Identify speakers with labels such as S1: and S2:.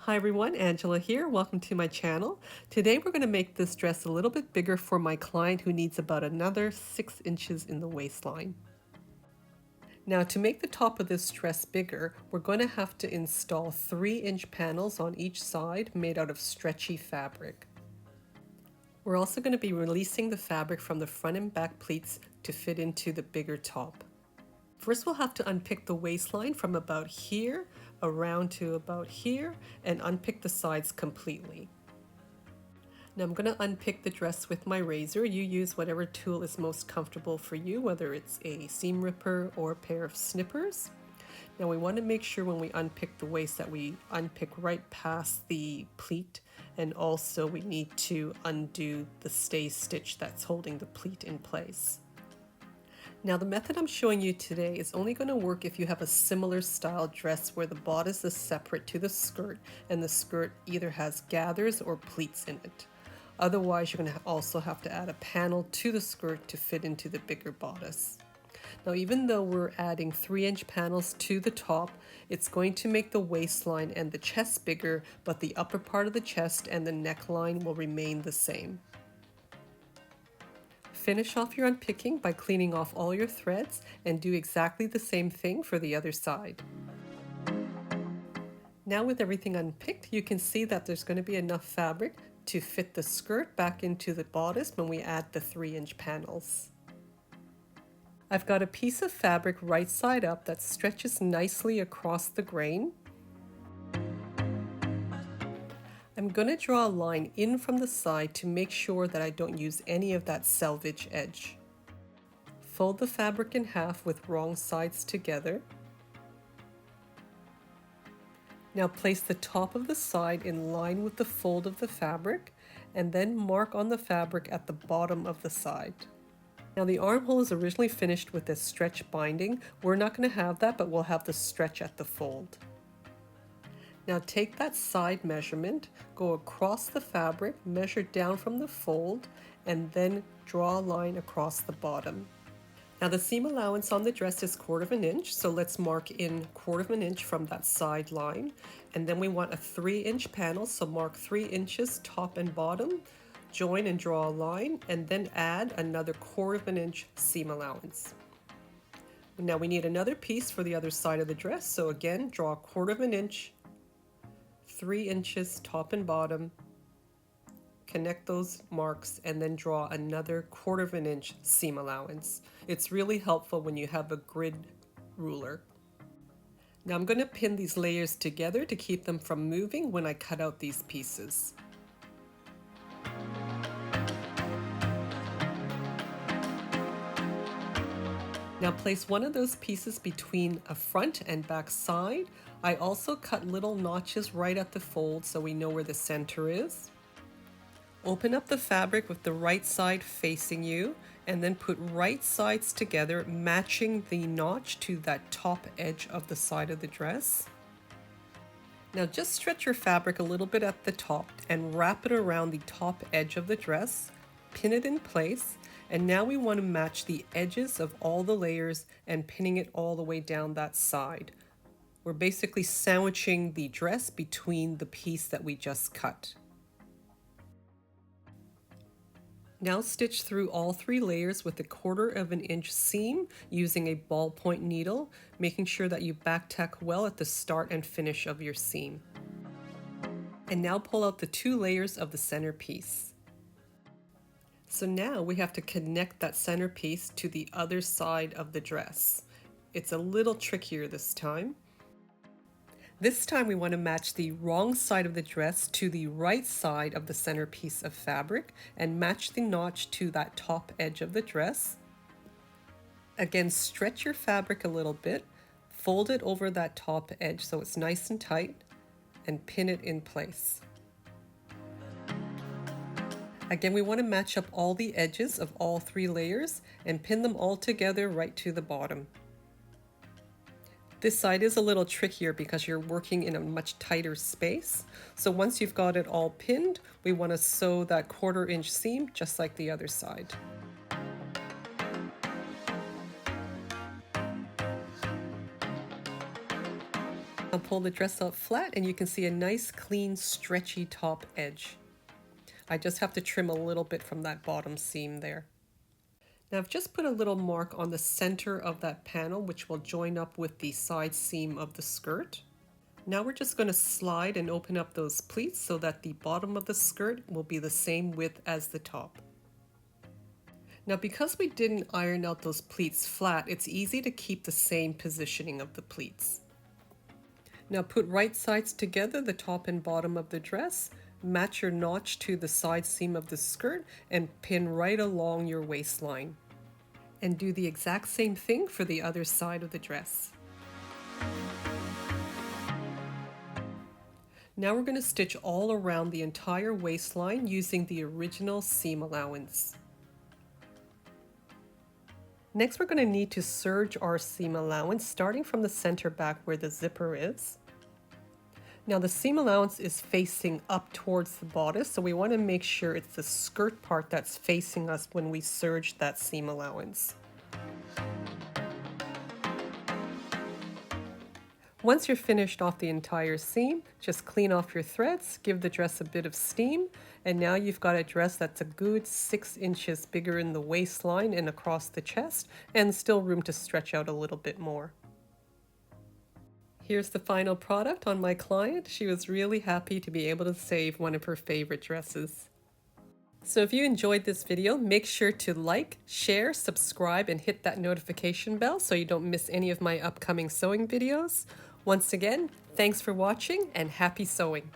S1: Hi everyone, Angela here. Welcome to my channel. Today we're going to make this dress a little bit bigger for my client who needs about another 6 inches in the waistline. Now to make the top of this dress bigger, we're going to have to install 3-inch panels on each side made out of stretchy fabric. We're also going to be releasing the fabric from the front and back pleats to fit into the bigger top. First we'll have to unpick the waistline from about here around to about here and unpick the sides completely. Now I'm going to unpick the dress with my razor. You use whatever tool is most comfortable for you, whether it's a seam ripper or a pair of snippers. Now we want to make sure when we unpick the waist that we unpick right past the pleat, and also we need to undo the stay stitch that's holding the pleat in place. Now the method I'm showing you today is only going to work if you have a similar style dress where the bodice is separate to the skirt and the skirt either has gathers or pleats in it. Otherwise you're going to also have to add a panel to the skirt to fit into the bigger bodice. Now even though we're adding 3-inch panels to the top, it's going to make the waistline and the chest bigger, but the upper part of the chest and the neckline will remain the same. Finish off your unpicking by cleaning off all your threads and do exactly the same thing for the other side. Now with everything unpicked, you can see that there's going to be enough fabric to fit the skirt back into the bodice when we add the 3-inch panels. I've got a piece of fabric right side up that stretches nicely across the grain. I'm going to draw a line in from the side to make sure that I don't use any of that selvage edge. Fold the fabric in half with wrong sides together. Now place the top of the side in line with the fold of the fabric and then mark on the fabric at the bottom of the side. Now the armhole is originally finished with this stretch binding. We're not going to have that, but we'll have the stretch at the fold. Now take that side measurement, go across the fabric, measure down from the fold, and then draw a line across the bottom. Now the seam allowance on the dress is 1/4 inch, so let's mark in 1/4 inch from that side line. And then we want a 3-inch panel, so mark 3 inches top and bottom, join and draw a line, and then add another 1/4 inch seam allowance. Now we need another piece for the other side of the dress, so again draw 1/4 inch, 3 inches top and bottom, connect those marks, and then draw another 1/4 inch seam allowance. It's really helpful when you have a grid ruler. Now I'm going to pin these layers together to keep them from moving when I cut out these pieces. Now place one of those pieces between a front and back side. I also cut little notches right at the fold so we know where the center is. Open up the fabric with the right side facing you and then put right sides together, matching the notch to that top edge of the side of the dress. Now just stretch your fabric a little bit at the top and wrap it around the top edge of the dress, pin it in place, and now we want to match the edges of all the layers and pinning it all the way down that side. We're basically sandwiching the dress between the piece that we just cut. Now stitch through all 3 layers with a 1/4 inch seam using a ballpoint needle, making sure that you back tack well at the start and finish of your seam. And now pull out the 2 layers of the center piece. So now we have to connect that center piece to the other side of the dress. It's a little trickier this time. This time we want to match the wrong side of the dress to the right side of the center piece of fabric and match the notch to that top edge of the dress. Again, stretch your fabric a little bit, fold it over that top edge so it's nice and tight, and pin it in place. Again, we want to match up all the edges of all 3 layers and pin them all together right to the bottom. This side is a little trickier because you're working in a much tighter space. So once you've got it all pinned, we want to sew that 1/4 inch seam just like the other side. I'll pull the dress out flat and you can see a nice, clean, stretchy top edge. I just have to trim a little bit from that bottom seam there. Now I've just put a little mark on the center of that panel, which will join up with the side seam of the skirt. Now we're just going to slide and open up those pleats so that the bottom of the skirt will be the same width as the top. Now because we didn't iron out those pleats flat, it's easy to keep the same positioning of the pleats. Now put right sides together, the top and bottom of the dress, match your notch to the side seam of the skirt and pin right along your waistline. And do the exact same thing for the other side of the dress. Now we're going to stitch all around the entire waistline using the original seam allowance. Next we're going to need to serge our seam allowance starting from the center back where the zipper is. Now the seam allowance is facing up towards the bodice, so we want to make sure it's the skirt part that's facing us when we serge that seam allowance. Once you're finished off the entire seam, just clean off your threads, give the dress a bit of steam, and now you've got a dress that's a good 6 inches bigger in the waistline and across the chest, and still room to stretch out a little bit more. Here's the final product on my client. She was really happy to be able to save one of her favorite dresses. So if you enjoyed this video, make sure to like, share, subscribe, and hit that notification bell so you don't miss any of my upcoming sewing videos. Once again, thanks for watching and happy sewing!